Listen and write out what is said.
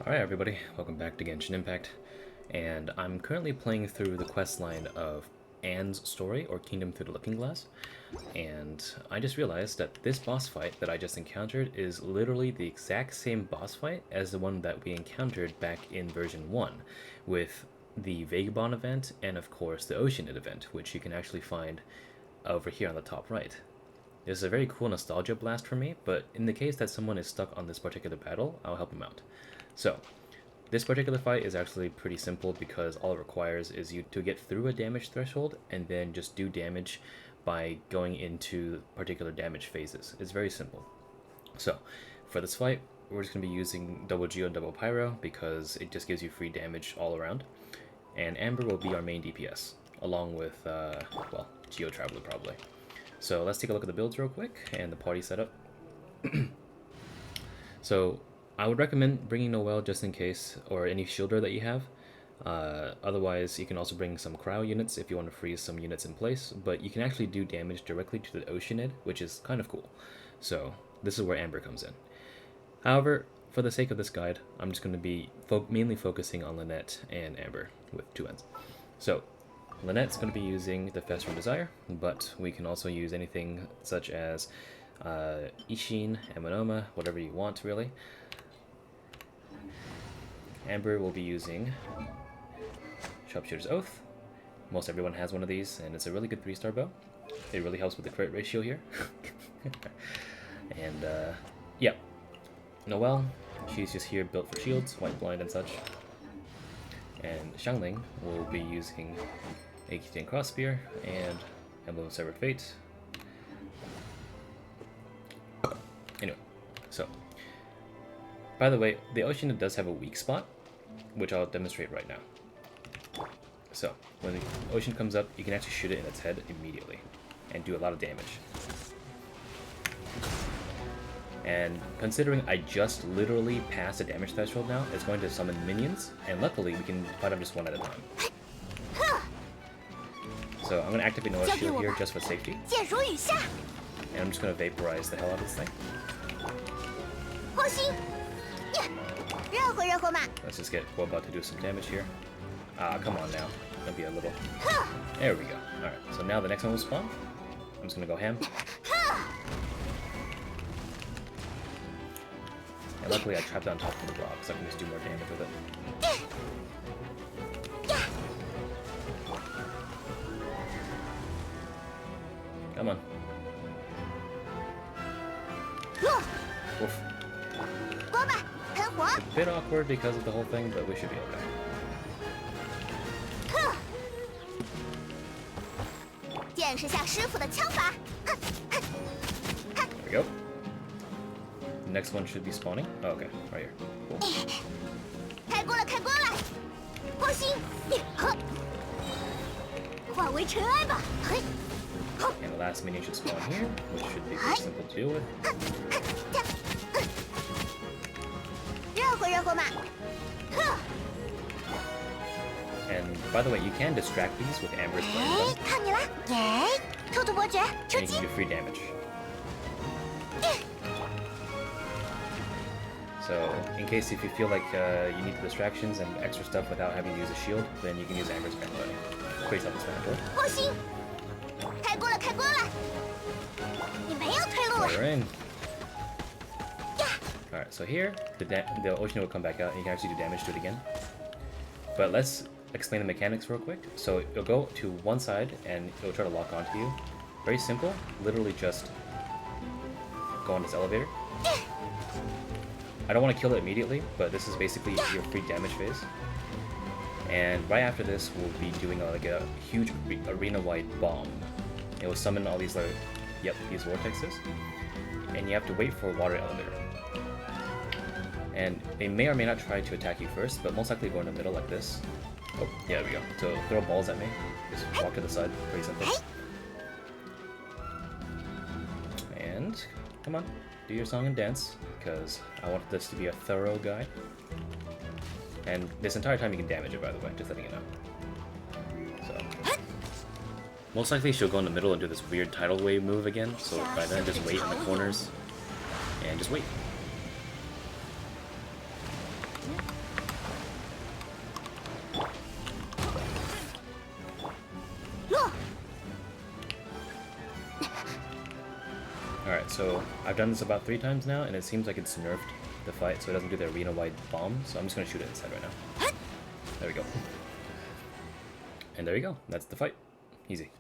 Alright everybody, welcome back to Genshin Impact, and I'm currently playing through the quest line of Anne's story, or Kingdom Through the Looking Glass, and I just realized that this boss fight that I just encountered is literally the exact same boss fight as the one that we encountered back in version 1, with the Vagabond event and of course the Oceanid event, which you can actually find over here on the top right. This is a very cool nostalgia blast for me, but in the case that someone is stuck on this particular battle, I'll help them out. So, this particular fight is actually pretty simple because all it requires is you to get through a damage threshold and then just do damage by going into particular damage phases. It's very simple. So, for this fight, we're just going to be using double Geo and double Pyro because it just gives you free damage all around. And Amber will be our main DPS, along with, well, Geo Traveler probably. So let's take a look at the builds real quick and the party setup. So, I would recommend bringing Noelle just in case, or any shielder that you have. Otherwise, you can also bring some cryo units if you want to freeze some units in place, but you can actually do damage directly to the Oceanid, which is kind of cool. So, this is where Amber comes in. However, for the sake of this guide, I'm just going to be mainly focusing on Lynette and Amber with two ends. So, Lynette's going to be using the Festering Desire, but we can also use anything such as Ishin, Amanoma, whatever you want really. Amber will be using Sharpshooter's Oath. Most everyone has one of these, and it's a really good 3-star bow. It really helps with the crit ratio here. And, yeah. Noelle, she's just here built for shields, white blind and such. And Xiangling will be using AKT and Crossspear, and Emblem of Severed Fate. Anyway, so. By the way, the Oceanid does have a weak spot, which I'll demonstrate right now. So, when the ocean comes up, you can actually shoot it in its head immediately, and do a lot of damage. And considering I just literally passed the damage threshold now, it's going to summon minions, and luckily we can fight them just one at a time. So I'm going to activate Noelle's shield here just for safety. And I'm just going to vaporize the hell out of this thing. Let's just get Wobot to do some damage here. Ah, come on now. Don't be a little... There we go. Alright, so now the next one will spawn. I'm just gonna go ham. And luckily I trapped it on top of the block, so I can just do more damage with it. Come on. Oof. It's a bit awkward because of the whole thing, but we should be okay. There we go. The next one should be spawning. Oh, okay, right here. Cool. And the last minion should spawn here, which should be pretty simple to deal with. And by the way, you can distract these with Amber's flame, and you can do free damage. So, in case if you feel like you need the distractions and extra stuff without having to use a shield, then you can use Amber's Grand Buddy. Pretty self-explanatory. We're in. Alright, so here, the ocean will come back out and you can actually do damage to it again. But let's explain the mechanics real quick. So it'll go to one side and it'll try to lock onto you. Very simple, literally just go on this elevator. I don't want to kill it immediately, but this is basically your free damage phase. And right after this, we'll be doing like a huge arena-wide bomb. It will summon all these, these Vortexs. And you have to wait for a water elevator. And they may or may not try to attack you first, but most likely go in the middle like this. Oh, yeah, there we go. So throw balls at me. Just walk to the side. Pretty simple. And come on, do your song and dance, because I want this to be a thorough guide. And this entire time you can damage it, by the way, just letting you know. So most likely she'll go in the middle and do this weird tidal wave move again, so by then just wait in the corners and just wait. So I've done this about 3 times now, and it seems like it's nerfed the fight, so it doesn't do the arena-wide bomb. So I'm just gonna shoot it instead right now. There we go. And there you go. That's the fight. Easy.